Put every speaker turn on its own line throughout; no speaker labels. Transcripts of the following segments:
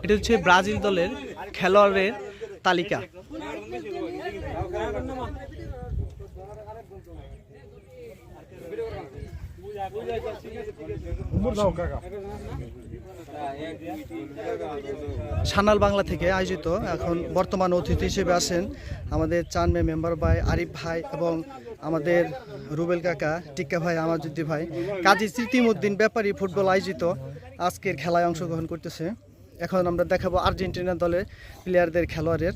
এটা হচ্ছে ব্রাজিল দলের খেলোয়াড়ের তালিকা। সানাল বাংলা থেকে আয়োজিত এখন বর্তমান অতিথি হিসেবে আছেন আমাদের চানমে মেম্বার ভাই আরিফ ভাই এবং আমাদের রুবেল কাকা, টিক্কা ভাই, আমাজুদ্দি ভাই। কাজী স্মৃতিমুদ্দিন ব্যাপারী ফুটবল আয়োজিত আজকের খেলায় অংশগ্রহণ করতেছে। এখন আমরা দেখাবো আর্জেন্টিনা দলের প্লেয়ারদের খেলোয়াড়ের।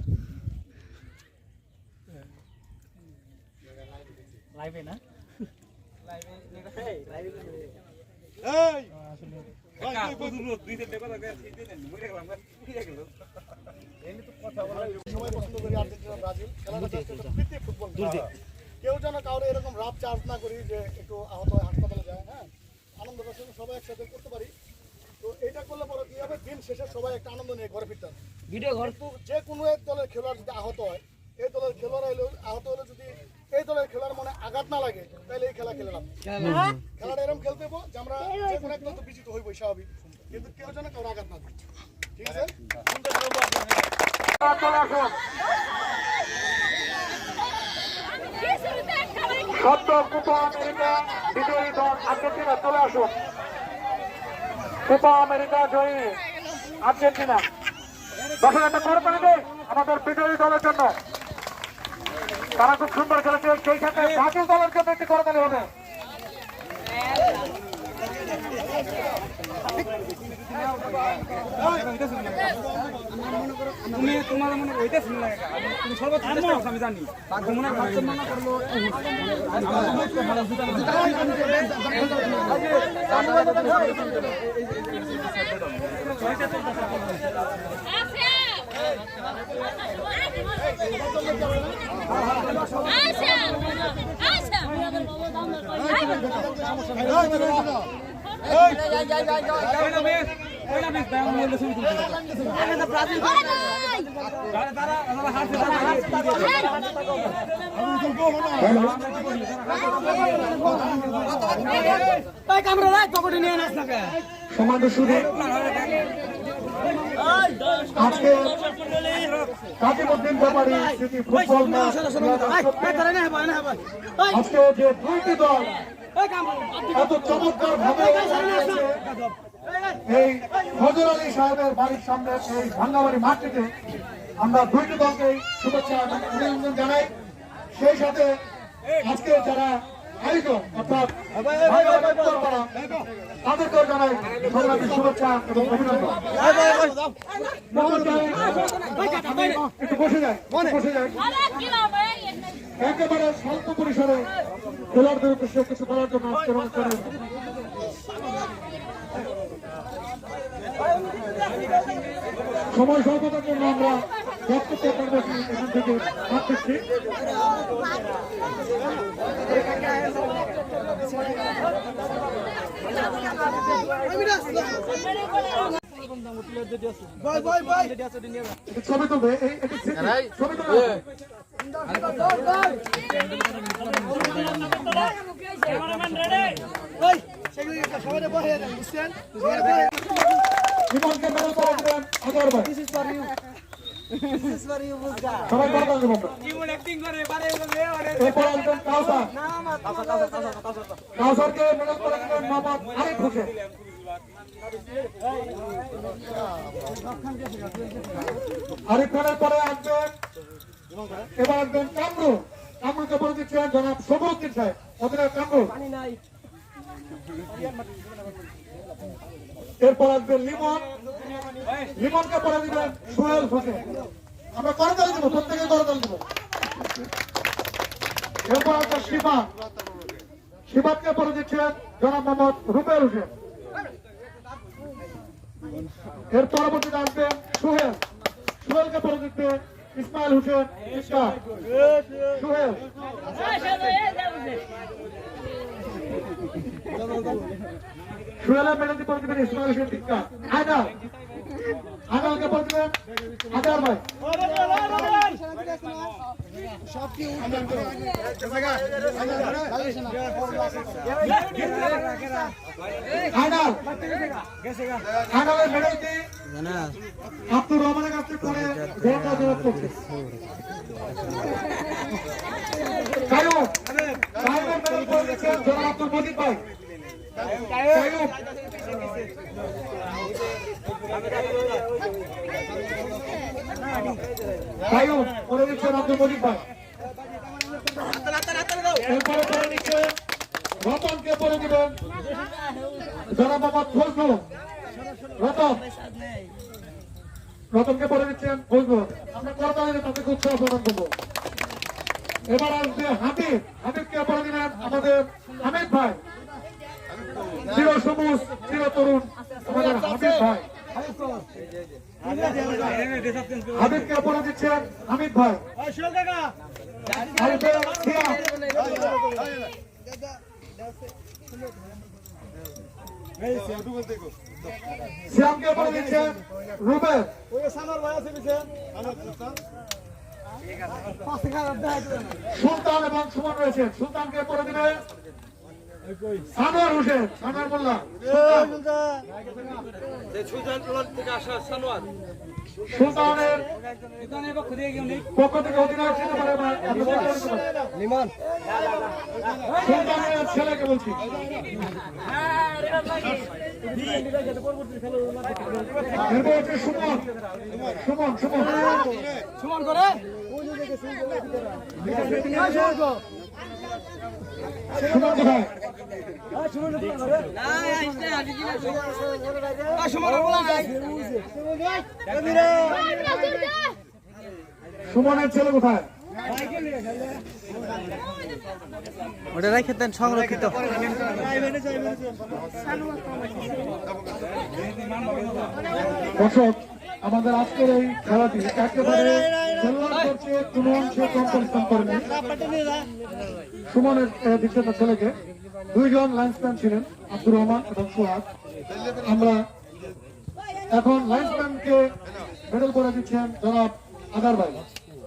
কেউ যেন কাউরে এরকম রাত চার্জ না করি যে একটু আহত হয় হাসপাতালে যায়। হ্যাঁ, আনন্দটার সঙ্গে সবাই একসাথে করতে পারি। তো এটা করলে পরে কি হবে, দিন শেষে সবাই একটা আনন্দ নিয়ে ঘরে ফিরতে হবে। ভিডিও ঘর তো যে কোনো এক দলের খেলোয়াড় যদি আহত হয়, এই দলের খেলোয়াড় আহত হলে যদি এই দলের খেলার মনে আঘাত না লাগে, তাহলে এই খেলা খেলে লাভ। খেলাটা এরকম খেলতে হবো যে আমরা যে কোনো এক দল তো বিজিত হইবই স্বাভাবিক, কিন্তু কেউ যেন কারো আঘাত না দেয়। ঠিক আছে, সদ্য কোপা আমেরিকা বিজয়ী দল আর্জেন্টিনা চলে আসুন। কোপা আমেরিকা জয়ী আর্জেন্টিনা, দর্শক একটা করতালি দেয় আমাদের বিজয়ী দলের জন্য। তারা খুব সুন্দর খেলেছে, সেই সাথে ব্রাজিল দলের জন্য একটি করতালি হবে। তোমার মনে ওইটা শুনে লাগে, তুমি সর্বোচ্চ চেষ্টা করছো, আমি জানি। মনে মনে করলো সমাজ শুধু আজকে কাজীমুদ্দিন ব্যাপারী সিটি ফুটবল আজকে যে দুইটি দল এত চমৎকার ভাবে এই ফজর আলী সাহেবের বাড়ির সামনে এই ভাঙ্গাবাড়ি মাঠটিতে আমরা দুইটি দলকে শুভেচ্ছা অভিনন্দন জানাই। সেই সাথে আজকে যারা আয়োজন অর্থাৎ তাদেরকেও জানাই সংগ্রামী শুভেচ্ছা এবং অভিনন্দন। একটু বসে যায় একেবারে স্বল্প পরিসরে খেলোয়াড়দের উদ্দেশ্যে কিছু বলার জন্য আজকের অনুষ্ঠানে সময় স্বল্পতার জন্য আমরা বক্তব্য কর্মসূচি এখান থেকে থাকতেছি। ছবি তুলবে, ছবি তুলবে। জীবনকে মেরে করে দেবেন আগরবাই। সবাই করবেন জীবন অ্যাক্টিং করে বারে এরপর একজন কাউসার, কাউসারকে মেরে করে দেবেন মোহাম্মদ আরিফ হোসেন। আরিফ খানের পরে আসবেন এবার একজন কামরু, কামরুকে বলে দিচ্ছেন জনাব সবুদ্দিন সাহেব, অধিনায়ক কামরু। এরপর আসবেন লিমন, লিমনকে পরে দিবেন সোহেল হোসেন। আমরা করতালি দেবো, প্রত্যেকে করতালি দেবো। এরপর আসবেন শিবাব, শিবাবকে পরে দিচ্ছেন জনাব মোহাম্মদ রুবেল হোসেন। এর পরবর্তীতে আসবেন সোহেল, সোহেলকে পরে দিচ্ছে ইসমাইল হোসেন ইসলাম। সোহেল সোহেলের মেডালটি পরে দিবেন ইসমাইল হোসেন টিক্কা। আয়না আগালকে পরে দিবেন আজার ভাই আগালের মেডেলটি আব্দুর রহমানের কাছে পরে গোলটা জবাব করছে কায়ুব কায়ুবের মেডেল পরে দিচ্ছেন জনাব আব্দুল মজিদ ভাই কায়ুব কায়ুব পরে দিচ্ছেন আব্দুল মজিদ ভাই এরপরে পরে দিচ্ছেন রতনকে পরে দিবেন জনাব মোহাম্মদ ফজলুল রতনকে পরে দিচ্ছেন ফজলুল আমরা করতালি তাদেরকে উৎসাহ প্রদান করবো এবার আসবে হাবিবকে পরে দিবেন আমাদের হামিদ ভাই চির সবুজ চির তরুণ আমাদের হাবিব ভাই হাবিবকে পরে দিচ্ছেন হামিদ ভাই শ্যামকে পরে দিচ্ছেন রুবেল সুলতান এবং সুমন রয়েছেন সুলতানকে পরে দিবেন সানোয়ার হোসেন সানোয়ার মোল্লা সুলতানের পক্ষ থেকে অধিনায়ক ছিল সুলতানের ছেলেকে বলছি এরপর হচ্ছে সুমন সুমন সুমন সুমন করে সুমন কোথায় সুমনের ছেলে কোথায়
ওটা রেখে দেন সংরক্ষিত
দর্শক আমাদের আজকের এই খেলাটি একেবারে কোনো অংশে কম পরিশ্রম করেনি সুমনের দিচ্ছেন তার ছেলেকে দুইজন লাইন্সম্যান ছিলেন আব্দুর রহমান এবং সোহাগ আমরা এখন লাইন্সম্যানকে মেডেল করে দিচ্ছেন জনাব আদার ভাই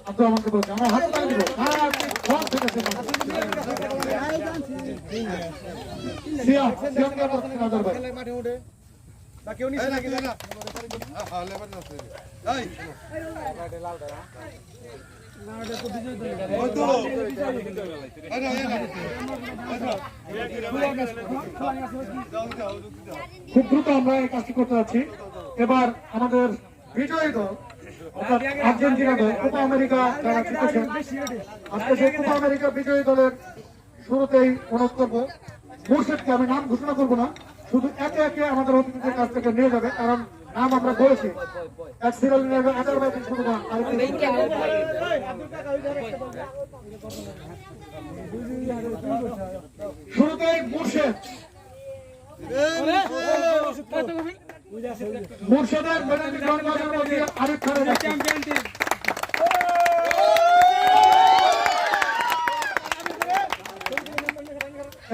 আব্দুর রহমানকে বলছি আমরা হাত পাই দিব আদার ভাই খুব দ্রুত আমরা এই কাজটি করতে যাচ্ছি এবার আমাদের বিজয়ী দল অর্থাৎ আর্জেন্টিনা দল কোপা আমেরিকা যারা জিতেছেন আজকে সেই কোপা আমেরিকা বিজয়ী দলের শুরুতেই অনুরোধ করবো মুর্শিদকে আমি নাম ঘোষণা করবো না শুধু একে একে আমাদের অতিথিদের কাছ থেকে নিয়ে যাবে কারণ নাম আমরা বলেছি এক সিরিয়াল নেবে শুরুতেই মুর্শিদ মুর্শিদের মেডেলটি গ্রহণ করার মধ্যে আরিফ খানের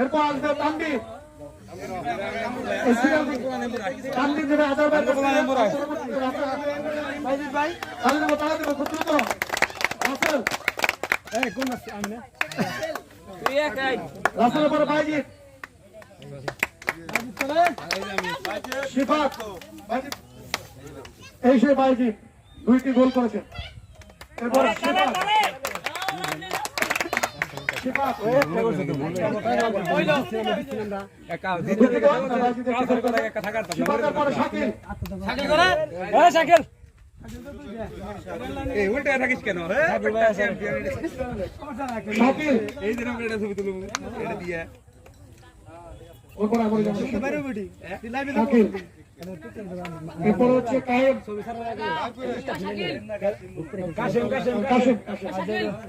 এরপর আসবে তানভীর তানভীর দেবে আদার ভাই রাসেলের পরে বাইজিৎ শিফাত এই সে বাইজিৎ দুইটি গোল করেছেন এরপর শিফাত
থাকিস কেন
এরপর হচ্ছে কায়েম কাশেম কাশেম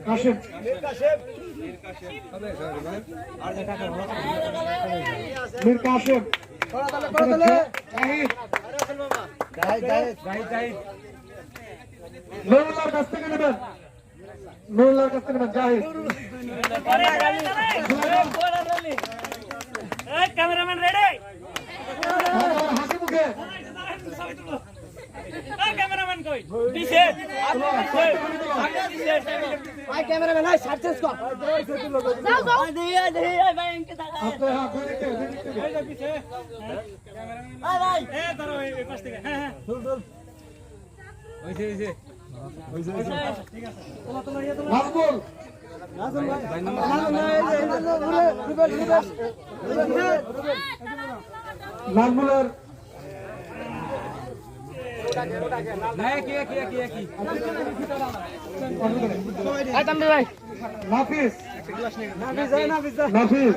কাশেম মীর কাশেম নুরুল্লাহর কাছ থেকে নেবেন নুরুল্লাহর কাছ থেকে নেবেন জাহিদ
ক্যামেরাম্যান রেডি
হাসি মুখে নাজমুলের নাফিস নাফিস